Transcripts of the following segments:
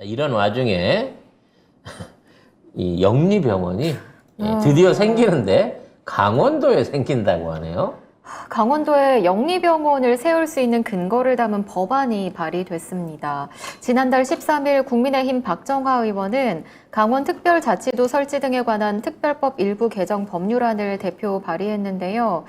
이런 와중에 이 영리병원이 드디어 생기는데 강원도에 생긴다고 하네요. 강원도에 영리병원을 세울 수 있는 근거를 담은 법안이 발의됐습니다. 지난달 13일 국민의힘 박정화 의원은 강원특별자치도 설치 등에 관한 특별법 일부 개정 법률안을 대표 발의했는데요.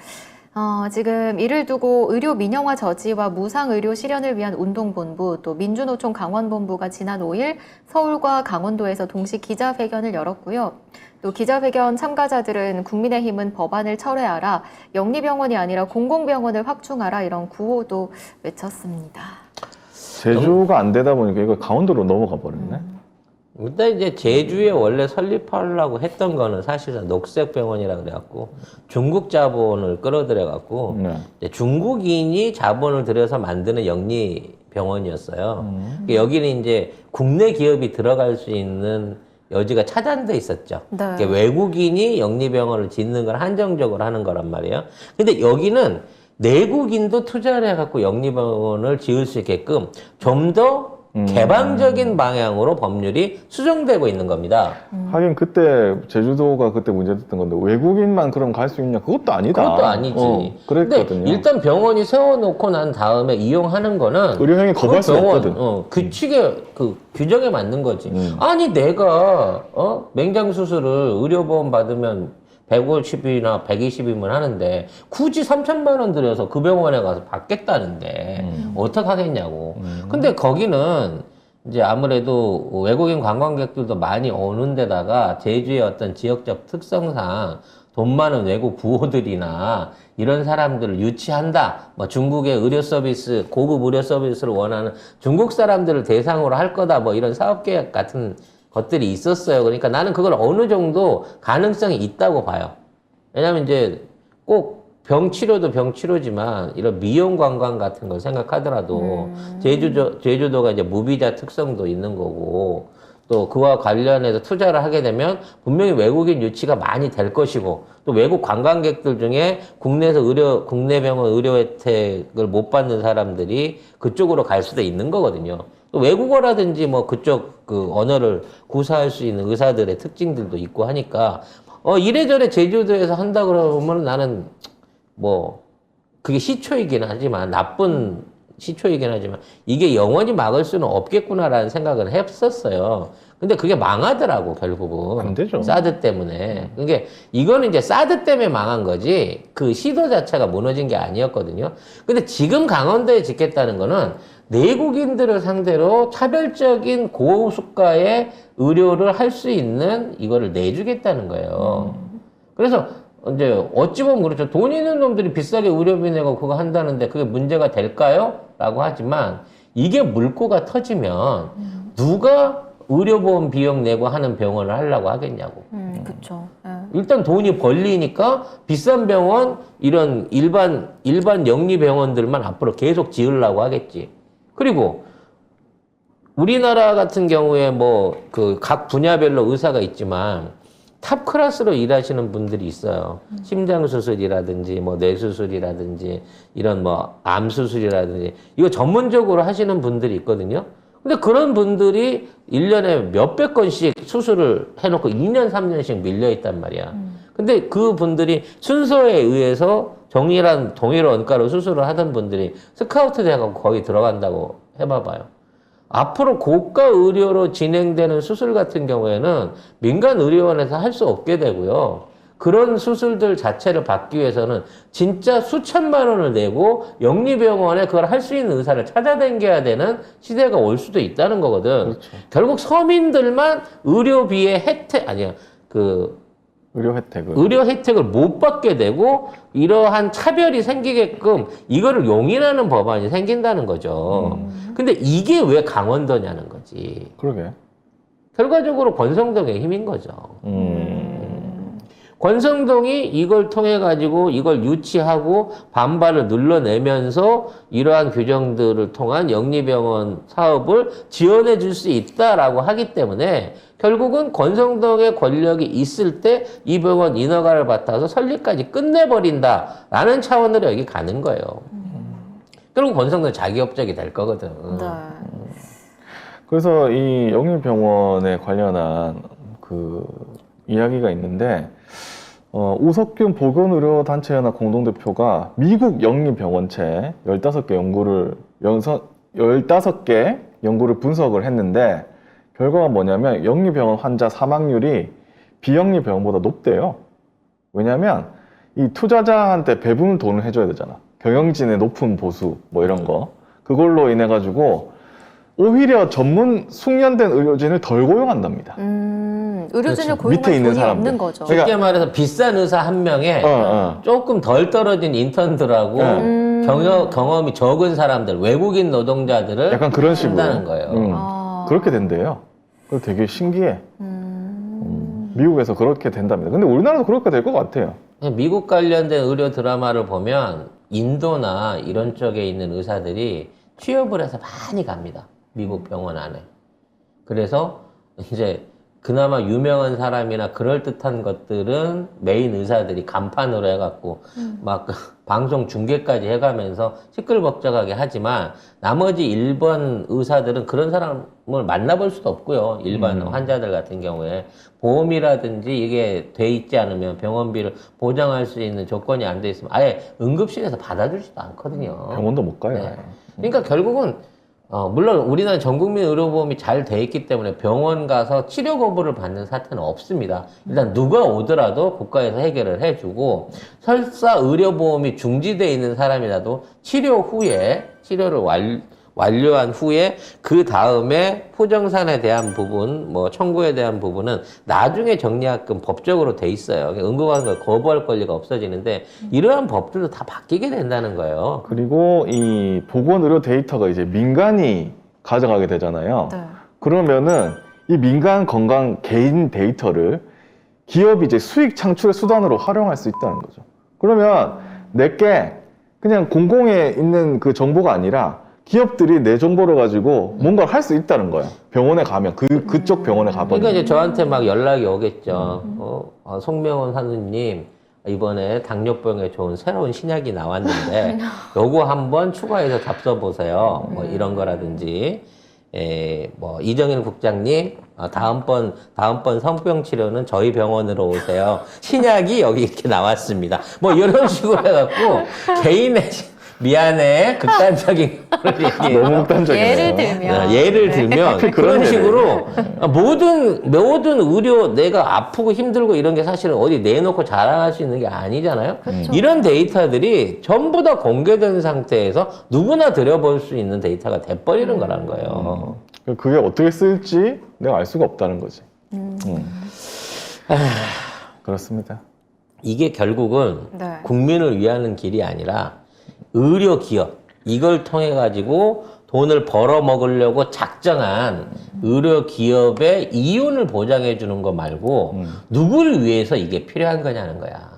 지금 이를 두고 의료 민영화 저지와 무상의료 실현을 위한 운동본부 또 민주노총 강원본부가 지난 5일 서울과 강원도에서 동시 기자회견을 열었고요. 또 기자회견 참가자들은 국민의힘은 법안을 철회하라, 영리병원이 아니라 공공병원을 확충하라 이런 구호도 외쳤습니다. 제주가 안 되다 보니까 이거 강원도로 넘어가 버렸네. 일단 이제 제주에 원래 설립하려고 했던 거는 사실은 녹색병원이라 그래갖고 중국 자본을 끌어들여갖고 중국인이 자본을 들여서 만드는 영리병원이었어요. 여기는 이제 국내 기업이 들어갈 수 있는 여지가 차단돼 있었죠. 네. 외국인이 영리병원을 짓는 걸 한정적으로 하는 거란 말이에요. 근데 여기는 내국인도 투자를 해갖고 영리병원을 지을 수 있게끔 좀 더 개방적인 방향으로 법률이 수정되고 있는 겁니다. 하긴 그때 제주도가 그때 문제됐던 건데 외국인만 그럼 갈 수 있냐? 그것도 아니다. 그것도 아니지. 그랬거든요. 근데 일단 병원이 세워놓고 난 다음에 이용하는 거는 의료행위 거부할 수 없거든. 규칙에 그 규정에 맞는 거지. 아니 내가 맹장 수술을 의료보험 받으면 150이나 120이면 하는데 굳이 3천만 원 들여서 그 병원에 가서 받겠다는데 어떡하겠냐고. 근데 거기는 이제 아무래도 외국인 관광객들도 많이 오는 데다가 제주의 어떤 지역적 특성상 돈 많은 외국 부호들이나 이런 사람들을 유치한다. 뭐 중국의 의료 서비스, 고급 의료 서비스를 원하는 중국 사람들을 대상으로 할 거다. 뭐 이런 사업 계획 같은 것들이 있었어요. 그러니까 나는 그걸 어느 정도 가능성이 있다고 봐요. 왜냐면 이제 꼭 병치료도 병치료지만 이런 미용 관광 같은 걸 생각하더라도 제주도가 이제 무비자 특성도 있는 거고 또 그와 관련해서 투자를 하게 되면 분명히 외국인 유치가 많이 될 것이고 또 외국 관광객들 중에 국내에서 국내 병원 의료 혜택을 못 받는 사람들이 그쪽으로 갈 수도 있는 거거든요. 또 외국어라든지 뭐 그쪽 그 언어를 구사할 수 있는 의사들의 특징들도 있고 하니까 이래저래 제주도에서 한다 그러면 나는 뭐 그게 시초이긴 하지만 나쁜 시초이긴 하지만 이게 영원히 막을 수는 없겠구나라는 생각을 했었어요. 근데 그게 망하더라고 결국은. 안 되죠. 사드 때문에. 그게 이거는 이제 사드 때문에 망한 거지 그 시도 자체가 무너진 게 아니었거든요. 근데 지금 강원도에 짓겠다는 거는 내국인들을 상대로 차별적인 고수가의 의료를 할 수 있는 이거를 내주겠다는 거예요. 그래서 이제 어찌 보면 그렇죠. 돈 있는 놈들이 비싸게 의료비 내고 그거 한다는데 그게 문제가 될까요? 라고 하지만 이게 물꼬가 터지면 누가 의료보험 비용 내고 하는 병원을 하려고 하겠냐고. 그렇죠. 일단 돈이 벌리니까 비싼 병원 이런 일반 영리 병원들만 앞으로 계속 지으려고 하겠지. 그리고 우리나라 같은 경우에 뭐 그 각 분야별로 의사가 있지만 탑 클래스로 일하시는 분들이 있어요. 심장 수술이라든지 뭐 뇌수술이라든지 이런 뭐 암 수술이라든지 이거 전문적으로 하시는 분들이 있거든요. 근데 그런 분들이 1년에 몇백 건씩 수술을 해놓고 2년, 3년씩 밀려 있단 말이야. 근데 그 분들이 순서에 의해서 동일한 원가로 수술을 하던 분들이 스카우트 돼가지고 거기 들어간다고 해봐봐요. 앞으로 고가 의료로 진행되는 수술 같은 경우에는 민간 의료원에서 할 수 없게 되고요. 그런 수술들 자체를 받기 위해서는 진짜 수천만 원을 내고 영리병원에 그걸 할 수 있는 의사를 찾아다녀야 되는 시대가 올 수도 있다는 거거든. 그렇죠. 결국 서민들만 의료비의 의료 혜택을 못 받게 되고 이러한 차별이 생기게끔 이거를 용인하는 법안이 생긴다는 거죠. 근데 이게 왜 강원도냐는 거지. 그러게. 결과적으로 권성동의 힘인 거죠. 권성동이 이걸 통해 가지고 이걸 유치하고 반발을 눌러내면서 이러한 규정들을 통한 영리병원 사업을 지원해 줄 수 있다라고 하기 때문에 결국은 권성동의 권력이 있을 때 이 병원 인허가를 받아서 설립까지 끝내버린다라는 차원으로 여기 가는 거예요. 결국 권성동은 자기업적이 될 거거든. 네. 그래서 이 영리병원에 관련한 그 이야기가 있는데, 우석균 보건의료단체연합 공동대표가 미국 영리병원체 15개 연구를 분석을 했는데, 결과가 뭐냐면 영리병원 환자 사망률이 비영리병원보다 높대요. 왜냐면 이 투자자한테 배분 돈을 해줘야 되잖아. 경영진의 높은 보수 뭐 이런 거. 그걸로 인해 가지고 오히려 전문 숙련된 의료진을 덜 고용한답니다. 의료진을 그렇죠. 고용할 밑에 있는 돈이 사람들. 없는 거죠. 그러니까- 쉽게 말해서 비싼 의사 한 명에 조금 덜 떨어진 인턴들하고 경험이 적은 사람들, 외국인 노동자들을 약간 그런 식으로 한다는 거예요. 그렇게 된대요. 그래서 되게 신기해. 미국에서 그렇게 된답니다. 근데 우리나라도 그렇게 될 것 같아요. 미국 관련된 의료 드라마를 보면 인도나 이런 쪽에 있는 의사들이 취업을 해서 많이 갑니다. 미국 병원 안에. 그래서 이제 그나마 유명한 사람이나 그럴듯한 것들은 메인 의사들이 간판으로 해갖고 막 방송 중계까지 해가면서 시끌벅적하게 하지만 나머지 일반 의사들은 그런 사람을 만나볼 수도 없고요. 일반 환자들 같은 경우에 보험이라든지 이게 돼 있지 않으면 병원비를 보장할 수 있는 조건이 안 돼 있으면 아예 응급실에서 받아주지도 않거든요. 병원도 못 가요. 네. 그러니까 결국은 물론 우리나라 전국민 의료보험이 잘 돼 있기 때문에 병원 가서 치료 거부를 받는 사태는 없습니다. 일단 누가 오더라도 국가에서 해결을 해주고 설사 의료보험이 중지되어 있는 사람이라도 치료 후에 치료를 완료한 후에 그 다음에 포정산에 대한 부분, 뭐 청구에 대한 부분은 나중에 정리하게끔 법적으로 돼 있어요. 응급하는 걸 거부할 권리가 없어지는데 이러한 법들도 다 바뀌게 된다는 거예요. 그리고 이 보건의료 데이터가 이제 민간이 가져가게 되잖아요. 네. 그러면은 이 민간 건강 개인 데이터를 기업이 이제 수익 창출의 수단으로 활용할 수 있다는 거죠. 그러면 내게 그냥 공공에 있는 그 정보가 아니라 기업들이 내 정보를 가지고 뭔가를 할 수 있다는 거야. 병원에 가면 그쪽 병원에 가버리면. 그러니까 이제 저한테 막 연락이 오겠죠. 송명원 산우님 이번에 당뇨병에 좋은 새로운 신약이 나왔는데 요거 한번 추가해서 잡숴보세요. 뭐 이런 거라든지. 뭐 이정일 국장님 다음번 성병 치료는 저희 병원으로 오세요. 신약이 여기 이렇게 나왔습니다. 뭐 이런 식으로 해갖고 개인의 미안해 극단적인 걸 얘기해요. 너무 극단적이네요. 예를 들면 들면 하필 그런 그런 식으로 모든 의료 내가 아프고 힘들고 이런 게 사실은 어디 내놓고 자랑할 수 있는 게 아니잖아요. 그렇죠. 이런 데이터들이 전부 다 공개된 상태에서 누구나 들여볼 수 있는 데이터가 돼버리는 거라는 거예요. 그게 어떻게 쓸지 내가 알 수가 없다는 거지. 그렇습니다. 이게 결국은 네. 국민을 위하는 길이 아니라 의료 기업 이걸 통해 가지고 돈을 벌어 먹으려고 작정한 의료 기업의 이윤을 보장해 주는 거 말고 누구를 위해서 이게 필요한 거냐는 거야.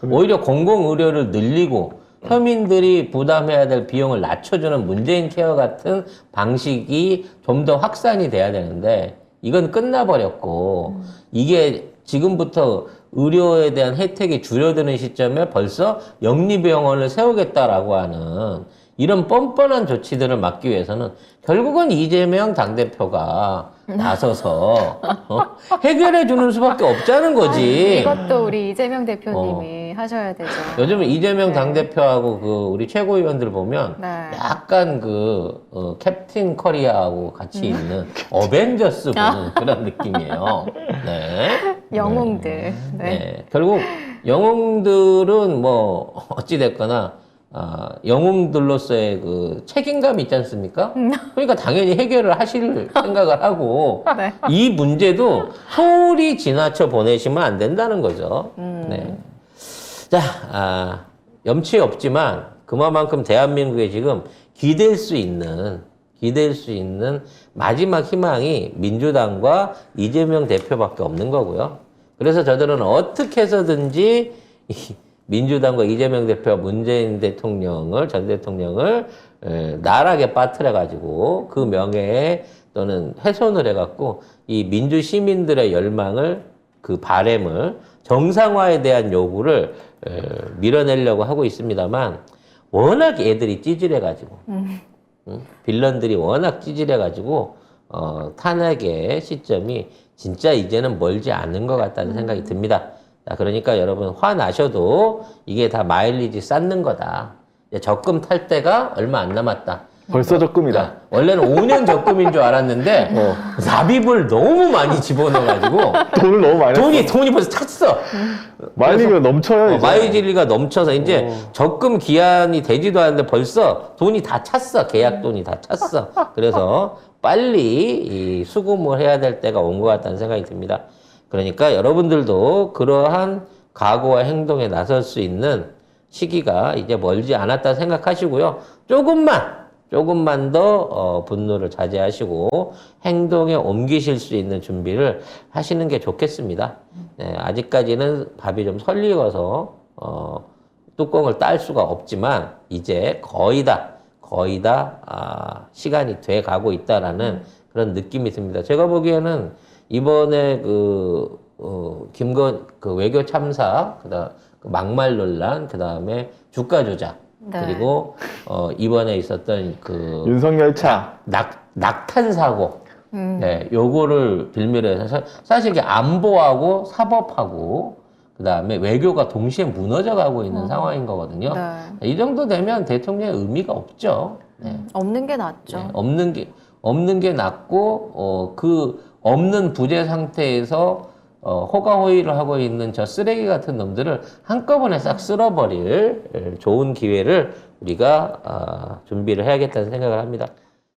오히려 공공의료를 늘리고 서민들이 부담해야 될 비용을 낮춰주는 문재인 케어 같은 방식이 좀 더 확산이 돼야 되는데 이건 끝나버렸고 이게 지금부터 의료에 대한 혜택이 줄어드는 시점에 벌써 영리병원을 세우겠다라고 하는 이런 뻔뻔한 조치들을 막기 위해서는 결국은 이재명 당대표가 나서서 해결해 주는 수밖에 없자는 거지. 이것도 우리 이재명 대표님이 하셔야 되죠. 요즘 이재명 네. 당대표하고 그 우리 최고위원들 보면 네. 약간 캡틴 커리어하고 같이 있는 어벤져스 보는 그런 느낌이에요. 네. 영웅들. 네. 네. 결국 영웅들은 뭐 어찌됐거나 영웅들로서의 그 책임감이 있지 않습니까? 그러니까 당연히 해결을 하실 생각을 하고 네. 이 문제도 소홀히 지나쳐 보내시면 안 된다는 거죠. 네. 자, 염치 없지만 그만큼 대한민국에 지금 기댈 수 있는 마지막 희망이 민주당과 이재명 대표밖에 없는 거고요. 그래서 저들은 어떻게 해서든지 민주당과 이재명 대표와 문재인 대통령을, 전 대통령을 나락에 빠뜨려가지고 그 명예에 또는 훼손을 해갖고 이 민주 시민들의 열망을, 그 바램을, 정상화에 대한 요구를 밀어내려고 하고 있습니다만 워낙 애들이 찌질해가지고 빌런들이 워낙 찌질해가지고 탄핵의 시점이 진짜 이제는 멀지 않은 것 같다는 생각이 듭니다. 자, 그러니까 여러분 화나셔도 이게 다 마일리지 쌓는 거다. 이제 적금 탈 때가 얼마 안 남았다. 벌써 적금이다. 자, 원래는 5년 적금인 줄 알았는데 납입을 너무 많이 집어넣어가지고 돈을 너무 많이 했어. 돈이 벌써 찼어. 마일리지가 넘쳐요, 이제. 마일리지가 넘쳐서 이제 적금 기한이 되지도 않는데 벌써 돈이 다 찼어. 계약 돈이 다 찼어. 그래서 빨리 이 수금을 해야 될 때가 온 것 같다는 생각이 듭니다. 그러니까 여러분들도 그러한 각오와 행동에 나설 수 있는 시기가 이제 멀지 않았다 생각하시고요. 조금만 더 분노를 자제하시고 행동에 옮기실 수 있는 준비를 하시는 게 좋겠습니다. 네, 아직까지는 밥이 좀 설익어서 뚜껑을 딸 수가 없지만 이제 거의 다 시간이 돼 가고 있다라는 그런 느낌이 듭니다. 제가 보기에는 이번에 그 외교 참사, 그다음 그 막말 논란, 그다음에 주가 조작, 네. 그리고 이번에 있었던 그 윤석열차. 낙탄 사고, 네, 요거를 빌미로 해서 사실 이게 안보하고 사법하고 그다음에 외교가 동시에 무너져 가고 있는 상황인 거거든요. 네. 이 정도 되면 대통령의 의미가 없죠. 네. 없는 게 낫죠. 네, 없는 게 낫고 그 없는 부재 상태에서 호가호위를 하고 있는 저 쓰레기 같은 놈들을 한꺼번에 싹 쓸어버릴 좋은 기회를 우리가 준비를 해야겠다는 생각을 합니다.